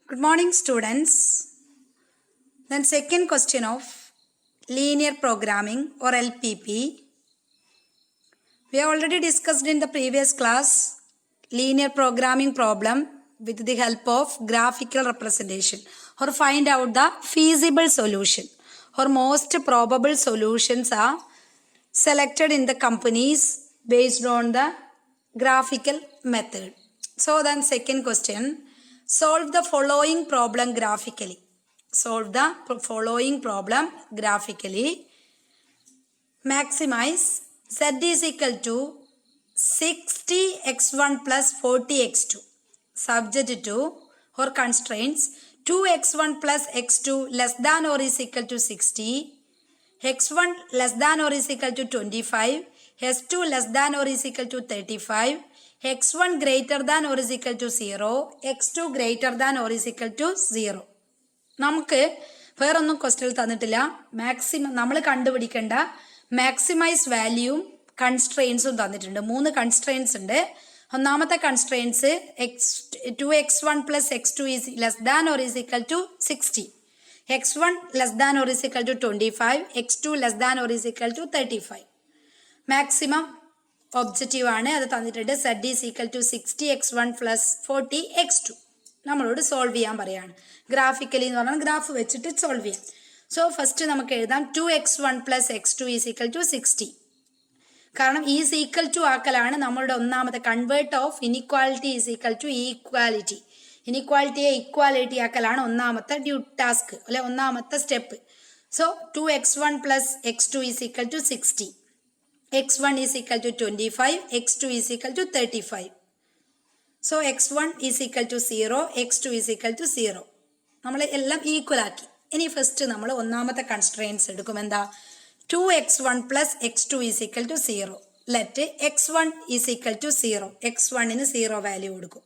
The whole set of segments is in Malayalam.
Good morning, students. Then second question of linear programming or LPP. We have already discussed in the previous class linear programming problem with the help of graphical representation or find out the feasible solution or most probable solutions are selected in the companies based on the graphical method. So then second question, solve the following problem graphically. Solve the following problem graphically. Maximize z is equal to 60x1 plus 40x2 subject to or constraints 2x1 plus x2 less than or is equal to 60, x1 less than or is equal to 25, x2 less than or is equal to 35, x1 greater than or is equal to 0, x2 greater than or is equal to 0. നമുക്ക് വേറൊന്നും ക്വസ്റ്റ്യൻ തന്നിട്ടില്ല. മാക്സിമം നമ്മൾ കണ്ടുപിടിക്കേണ്ട മാക്സിമൈസ് വാല്യൂവും കൺസ്ട്രെയിൻസും തന്നിട്ടുണ്ട്. 3 കൺസ്ട്രെയിൻസ് ഉണ്ട്. ഒന്നാമത്തെ constraints 2x1 plus x2 is less than or is equal to 60, x1 less than or is equal to 25, x2 less than or is equal to 35. Maximum objective ആണ്, അത് തന്നിട്ടുണ്ട്. z is equal to 60x1 plus 40x2. നമ്മളോട് സോൾവ് ചെയ്യാൻ പറയാണ്. ഗ്രാഫിക്കലി എന്ന് പറഞ്ഞാൽ ഗ്രാഫ് വെച്ചിട്ട് സോൾവ് ചെയ്യാം. സോ ഫസ്റ്റ് നമുക്ക് എഴുതാം 2x1 plus x2 is equal to 60. കാരണം ഈസ് ഈക്വൽ ടു ആക്കലാണ് നമ്മളുടെ ഒന്നാമത്തെ convert of inequality is equal to equality. ഇനിക്വാലിറ്റിയെ ഇക്വാലിറ്റി ആക്കലാണ് ഒന്നാമത്തെ ടാസ്ക് അല്ലെ ഒന്നാമത്തെ step. So 2x1 plus x2 is equal to 60, x1 is equal to 25, x2 is equal to 35. So x1 is equal to 0, x2 is equal to 0. നമ്മൾ എല്ലാം ഈക്വൽ ആക്കി. ഇനി ഫസ്റ്റ് നമ്മൾ ഒന്നാമത്തെ കൺസ്ട്രെയിൻസ് എടുക്കും. എന്താ? 2x1 plus x2 is equal to 0. Let x1 is equal to 0. x1ന് 0 വാല്യൂ കൊടുക്കും.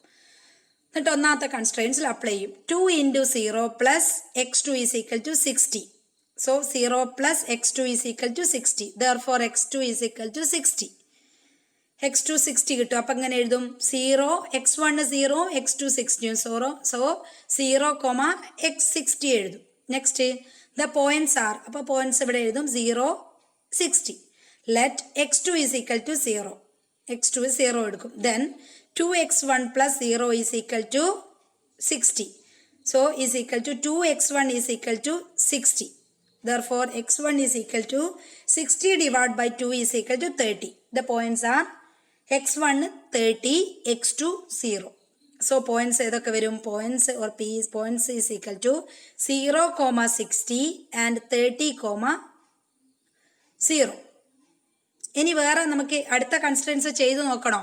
എന്നിട്ട് ഒന്നാമത്തെ കൺസ്ട്രെയിൻസിൽ അപ്ലൈ ചെയ്യും. 2 into 0 plus x2 is equal to 60. So 0 plus x2 is equal to 60. Therefore x2 is equal to 60. x2 60 കിട്ടും. അപ്പം എങ്ങനെ എഴുതും? 0, x1 0, x2 60. സോ 0, x60 എഴുതും. Next the points R. അപ്പോൾ പോയിന്റ്സ് ഇവിടെ എഴുതും 0, 60. Let x2 is equal to 0. x2 0 എടുക്കും. Then 2x1 plus 0 is equal to 60. So is equal to 2x1 is equal to 60. Therefore x1 is equal to 60 divided by 2 is equal to 30. The points are x1 30, x2 0. So points ഏതൊക്കെ വരും? Points or p is points is equal to 0, 60 and 30, 0. ഇനി വേറെ നമുക്ക് അടുത്ത കൺസ്ട്രെയിൻസ് ചെയ്ത് നോക്കണോ?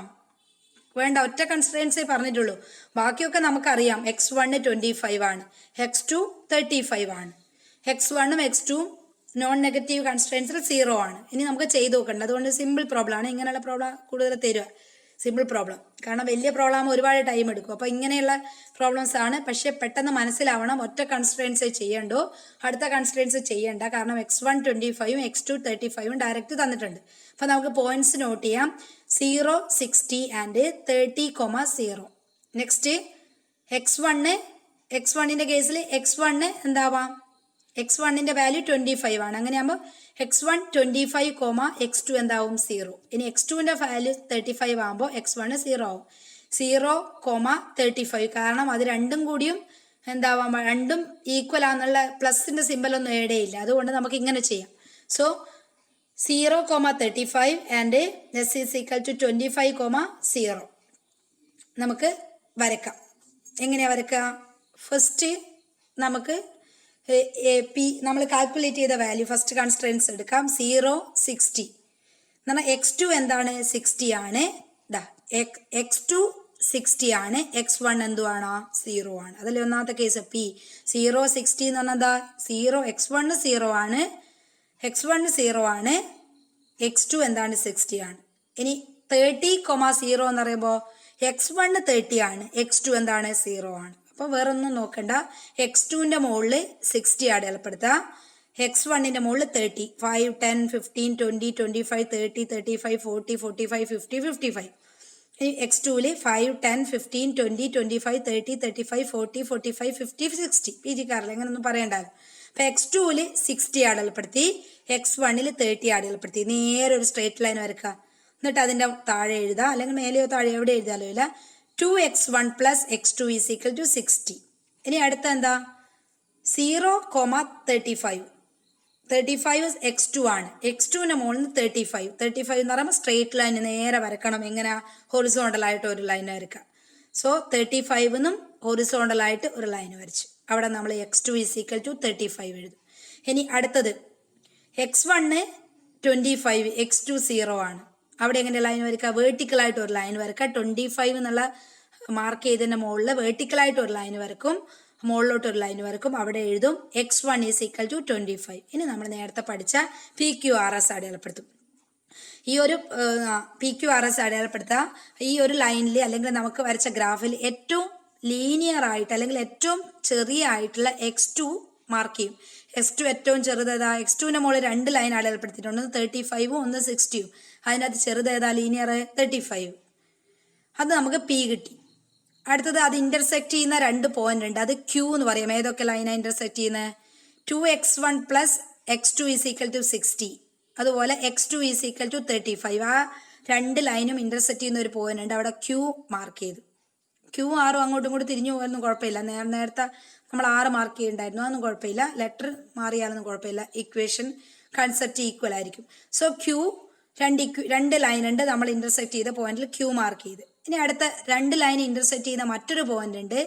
വേണ്ട, ഒറ്റ കൺസ്ട്രെയിൻസേ പറഞ്ഞിട്ടുള്ളൂ. ബാക്കിയൊക്കെ നമുക്കറിയാം. x1 25 ആണ്, x2 35 ആണ്. x1ഉം x2ഉം നോൺ നെഗറ്റീവ് കൺസ്ട്രെയിൻസിൽ 0 ആണ്. ഇനി നമുക്ക് ചെയ്ത് നോക്കണ്ട. അതുകൊണ്ട് സിമ്പിൾ പ്രോബ്ലം ആണ്. ഇങ്ങനെയുള്ള പ്രോബ്ലം കൂടുതൽ തരിക, സിമ്പിൾ പ്രോബ്ലം. കാരണം വലിയ പ്രോബ്ലം ഒരുപാട് ടൈം എടുക്കും. അപ്പോൾ ഇങ്ങനെയുള്ള പ്രോബ്ലംസ് ആണ്. പക്ഷേ പെട്ടെന്ന് മനസ്സിലാവണം. ഒറ്റ കൺസ്ട്രെയിൻസ് ചെയ്യണ്ടോ, അടുത്ത കൺസ്ട്രെയിൻസ് ചെയ്യണ്ട. കാരണം x1 25ഉം x2 35ഉം ഡയറക്റ്റ് തന്നിട്ടുണ്ട്. അപ്പോൾ നമുക്ക് പോയിന്റ്സ് നോട്ട് ചെയ്യാം. 0, 60 ആൻഡ് 30, 0. നെക്സ്റ്റ് x1ന്റെ കേസിൽ x1 എന്താവാം? x1ന്റെ വാല്യൂ 25 ആണ്. അങ്ങനെയാകുമ്പോൾ x1 25, x2 എന്താവും? 0. ഇനി x2ന്റെ വാല്യൂ 35 ആകുമ്പോൾ x1 0 ആവും. 0, 35. കാരണം അത് രണ്ടും കൂടിയും എന്താവാം? രണ്ടും ഈക്വൽ ആണെന്നുള്ള പ്ലസിന്റെ സിമ്പൽ ഒന്നും ഏടെയില്ല. അതുകൊണ്ട് നമുക്ക് ഇങ്ങനെ ചെയ്യാം. So 0, 35 and s is equal to 25, 0. നമുക്ക് വരക്കാം. എങ്ങനെയാ വരക്കുക? ഫസ്റ്റ് നമുക്ക് നമ്മൾ കാൽക്കുലേറ്റ് ചെയ്ത വാല്യൂ ഫസ്റ്റ് കൺസ്ട്രെയിൻസ് എടുക്കാം. 0, 60 എന്ന് പറഞ്ഞാൽ x2 എന്താണ്? 60 ആണ്. x2 60 ആണ്. x1 എന്തുവാണ്? 0 ആണ്. അതല്ലേ ഒന്നാമത്തെ കേസ്. p 0, 60 എന്ന് പറഞ്ഞാൽ എന്താ? 0, x1 0 ആണ്, x1 0 ആണ്, x2 എന്താണ്? 60 ആണ്. ഇനി 30, 0 എന്ന് പറയുമ്പോൾ x1 30 ആണ്, x2 എന്താണ്? 0 ആണ്. അപ്പോൾ വേറെ ഒന്നും നോക്കണ്ട. x2ന്റെ മുകളിൽ 60 അടയാളപ്പെടുത്താം, x1ന്റെ മുകളിൽ 30, 5, 10, 15, 20, 25, 30, 35, 40, 45, 50, 55. x2ൽ 5, 10, 15, 20, 25, 30, 35, 40, 45, 50, 60 പി ജിക്കാറില്ല അങ്ങനെയൊന്നും പറയണ്ടാവും. അപ്പം x2ൽ 60 അടയാളപ്പെടുത്തി, x1ൽ 30 അടയാളപ്പെടുത്തി. നേരെ ഒരു സ്ട്രേറ്റ് ലൈൻ വരക്കുക. എന്നിട്ട് അതിൻ്റെ താഴെ എഴുതുക, അല്ലെങ്കിൽ മേലെയോ താഴെ എവിടെ എഴുതാലോ ഇല്ല. 2x1 plus x2 is equal to 60. ഇനി അടുത്ത എന്താ 0,35. 35 x2 ആണ്. x2ന്റെ മുകളിൽ നിന്ന് 35 എന്ന് പറയുമ്പോൾ സ്ട്രേറ്റ് ലൈൻ നേരെ വരക്കണം. എങ്ങനെ ഹൊറിസോണ്ടലായിട്ട് ഒരു ലൈൻ വരക്കുക. സോ 35നും ഹൊറിസോണ്ടലായിട്ട് ഒരു ലൈൻ വരച്ചു. അവിടെ നമ്മൾ x2 ഈസ് ഈക്വൽ ടു 35 എഴുതും. ഇനി അടുത്തത് x1 25, x2 0 ആണ്. അവിടെ എങ്ങനെ ലൈൻ വരക്കുക? വേർട്ടിക്കലായിട്ട് ഒരു ലൈൻ വരക്കുക. 25 എന്നുള്ള മാർക്ക് ചെയ്തതിൻ്റെ മുകളിൽ വേർട്ടിക്കലായിട്ട് ഒരു ലൈൻ വരക്കും, മുകളിലോട്ട് ഒരു ലൈൻ വരക്കും. അവിടെ എഴുതും x1 ഈസ് ഈക്വൽ ടു 25. ഇനി നമ്മൾ നേരത്തെ പഠിച്ച PQRS അടയാളപ്പെടുത്തും. ഈ ഒരു PQRS അടയാളപ്പെടുത്തുക. ഈ ഒരു ലൈനിൽ അല്ലെങ്കിൽ നമുക്ക് വരച്ച ഗ്രാഫിൽ ഏറ്റവും ലീനിയർ ആയിട്ട് അല്ലെങ്കിൽ ഏറ്റവും ചെറിയ ആയിട്ടുള്ള x2 മാർക്ക് ചെയ്യും. x2 ഏറ്റവും ചെറുതേതാ? x2ന്റെ മുകളിൽ 2 ലൈൻ അടയാളപ്പെടുത്തിയിട്ടുണ്ട്. ഒന്ന് 35ഉം ഒന്ന് 60ഉം. അതിനകത്ത് ചെറുതേതാ? ലീനിയർ 35. അത് നമുക്ക് P കിട്ടി. അടുത്തത് അത് ഇന്റർസെക്ട് ചെയ്യുന്ന 2 പോയിന്റ് ഉണ്ട്. അത് Q എന്ന് പറയാം. ഏതൊക്കെ ലൈനാണ് ഇന്റർസെക്ട് ചെയ്യുന്നത്? 2x1 plus x2 is equal to 60. അതുപോലെ x2 ഈസ് ഈക്വൽ ടു 35. ആ 2 ലൈനും ഇന്റർസെക്ട് ചെയ്യുന്ന ഒരു പോയിന്റ് ഉണ്ട്. അവിടെ Q മാർക്ക് ചെയ്തു. Q ആറും അങ്ങോട്ടും ഇങ്ങോട്ടും തിരിഞ്ഞു പോകാനൊന്നും കുഴപ്പമില്ല. നേരത്തെ നമ്മൾ 6 മാർക്ക് ചെയ്യുന്നുണ്ടായിരുന്നു. അതൊന്നും കുഴപ്പമില്ല. ലെറ്റർ മാറിയാലൊന്നും കുഴപ്പമില്ല. ഇക്വേഷൻ കൺസെപ്റ്റ് ഈക്വൽ ആയിരിക്കും. സോ Q 2 ലൈൻ ഉണ്ട്. നമ്മൾ ഇന്റർസെക്ട് ചെയ്ത പോയിന്റിൽ Q മാർക്ക് ചെയ്ത്. ഇനി അടുത്ത 2 ലൈൻ ഇന്റർസെക്ട് ചെയ്യുന്ന മറ്റൊരു പോയിന്റ് ഉണ്ട്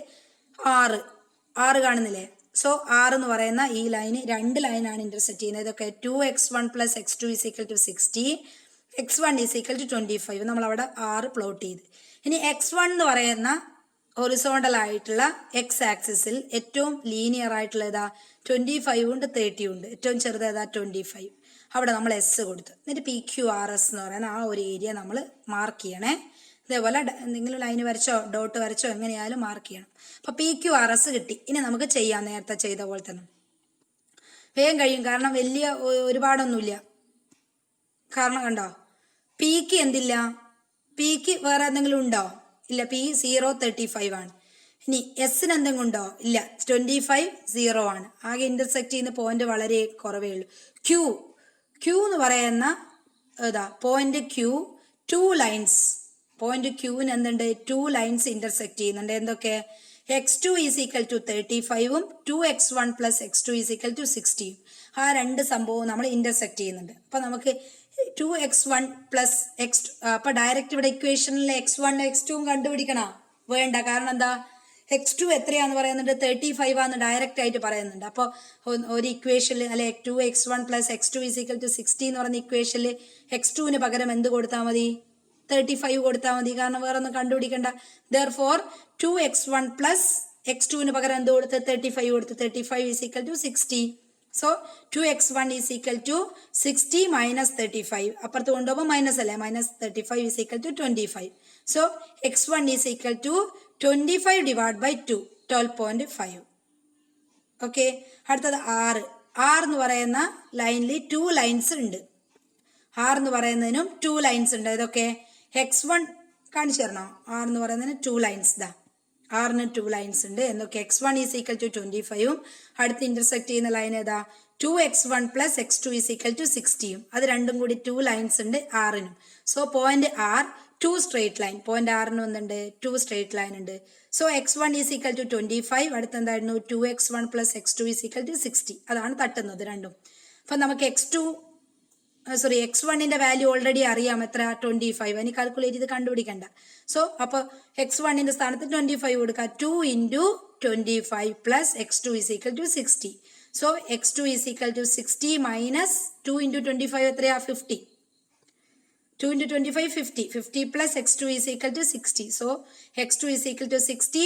6 കാണുന്നില്ലേ? സോ 6 എന്ന് പറയുന്ന ഈ ലൈന് 2 ലൈനാണ് ഇന്റർസെക്ട് ചെയ്യുന്നത്. ഇതൊക്കെ 2x1 plus x2 is equal to 60, x1 is equal to 25. നമ്മൾ അവിടെ 6 പ്ലോട്ട് ചെയ്ത്. ഇനി x1 എന്ന് പറയുന്ന ഹൊറിസോണ്ടൽ ആയിട്ടുള്ള എക്സ് ആക്സിസിൽ ഏറ്റവും ലീനിയർ ആയിട്ടുള്ള ഏതാ? 25 ഉണ്ട്, 30 ഉണ്ട്. ഏറ്റവും ചെറുത് ഏതാ? 25. അവിടെ നമ്മൾ എസ് കൊടുത്തു. എന്നിട്ട് PQRS എന്ന് പറയുന്ന ആ ഒരു ഏരിയ നമ്മൾ മാർക്ക് ചെയ്യണേ. ഇതേപോലെ എന്തെങ്കിലും ലൈൻ വരച്ചോ ഡോട്ട് വരച്ചോ എങ്ങനെയായാലും മാർക്ക് ചെയ്യണം. അപ്പോൾ PQRS കിട്ടി. ഇനി നമുക്ക് ചെയ്യാം നേരത്തെ ചെയ്ത പോലെ തന്നെ. വേഗം കഴിയും, കാരണം വലിയ ഒരുപാടൊന്നുമില്ല. കാരണം കണ്ടോ Pക്ക് എന്തില്ല? Pക്ക് വേറെ എന്തെങ്കിലും ഉണ്ടോ? ഇല്ല. P 0,35 ആണ്. ഇനി എസിന് എന്തെങ്കിലും ഉണ്ടോ? ഇല്ല. 25 0 ആണ്. ആകെ ഇന്റർസെക്ട് ചെയ്യുന്ന പോയിന്റ് വളരെ കുറവേ ഉള്ളൂ. Q എന്ന് പറയുന്ന ഏതാ പോയിന്റ്? Q 2 lines. പോയിന്റ് Qന് എന്തുണ്ട്? 2 ലൈൻസ് ഇന്റർസെക്ട് ചെയ്യുന്നുണ്ട്. എന്തൊക്കെ? x2 ഈസ് ഈക്വൽ ടു 35ഉം 2x1 plus x2 is equal to 60ഉം. ആ 2 സംഭവവും നമ്മൾ ഇന്റർസെക്ട് ചെയ്യുന്നുണ്ട്. അപ്പൊ നമുക്ക് 2x1 പ്ലസ് x2. അപ്പൊ ഡയറക്റ്റ് ഇവിടെ ഇക്വേഷനിൽ x1 x2 കണ്ടുപിടിക്കണ വേണ്ട. കാരണം എന്താ? x2 എത്രയാന്ന് പറയുന്നുണ്ട്? 35 ആന്ന് ഡയറക്റ്റ് ആയിട്ട് പറയുന്നുണ്ട്. അപ്പോൾ ഒരു ഇക്വേഷനിൽ അല്ലെ 2x1 plus x2 is equal to 60 എന്ന് പറയുന്ന ഇക്വേഷനിൽ x2ന് പകരം എന്ത് കൊടുത്താൽ മതി? 35 കൊടുത്താൽ മതി. കാരണം വേറെ ഒന്നും കണ്ടുപിടിക്കണ്ട. ദെർഫോർ 2x1 പ്ലസ് x2ന് പകരം എന്ത് കൊടുത്ത്? 35 കൊടുത്ത്. 35 is equal to 60. So 2x1 is equal to 60 minus 35. അപ്പുറത്ത് കൊണ്ടുപോകുമ്പോൾ മൈനസ് അല്ലേ? Minus 35 is equal to 25. So x1 is equal to 25 divide by 2, 12.5. Okay. അടുത്തത് 6 എന്ന് പറയുന്ന ലൈനിൽ 2 ലൈൻസ് ഉണ്ട്. 6 എന്ന് പറയുന്നതിനും 2 ലൈൻസ് ഉണ്ട്. ഇതൊക്കെ x1 കാണിച്ചു തരണോ? 6 എന്ന് പറയുന്നതിന് 2 ലൈൻസ്. ദാ 6ന് 2 ലൈൻസ് ഉണ്ട്. എന്തൊക്കെ? x1 ഈസ് ഈക്വൽ ടു 25ഉം അടുത്ത് ഇന്റർസെക്ട് ചെയ്യുന്ന ലൈൻ ഏതാ? 2x1 plus x2 is equal to 60ഉം. അത് രണ്ടും കൂടി 2 ലൈൻസ് ഉണ്ട് 6നും. So point R 2 straight line. Point Rന് ഒന്നുണ്ട്? 2 സ്ട്രേറ്റ് ലൈൻ ഉണ്ട്. So x1 is equal to 25. അടുത്ത് എന്തായിരുന്നു? 2x1 plus x2 is equal to 60. അതാണ് തട്ടുന്നത് രണ്ടും. അപ്പൊ നമുക്ക് x1ന്റെ വാല്യൂ ഓൾറെഡി അറിയാം. എത്ര? 25. അതിന് കാൽക്കുലേറ്റ് ചെയ്ത് കണ്ടുപിടിക്കണ്ട. സോ അപ്പൊ x1ന്റെ സ്ഥാനത്ത് 25 കൊടുക്കുക. 2 into 25 plus x2 is equal to 60. So x2 is equal to 60 minus 2 into 25 എത്രയാ? 50. 2 into 25 50. 50 plus x2 is equal to 60. So x2 is equal to 60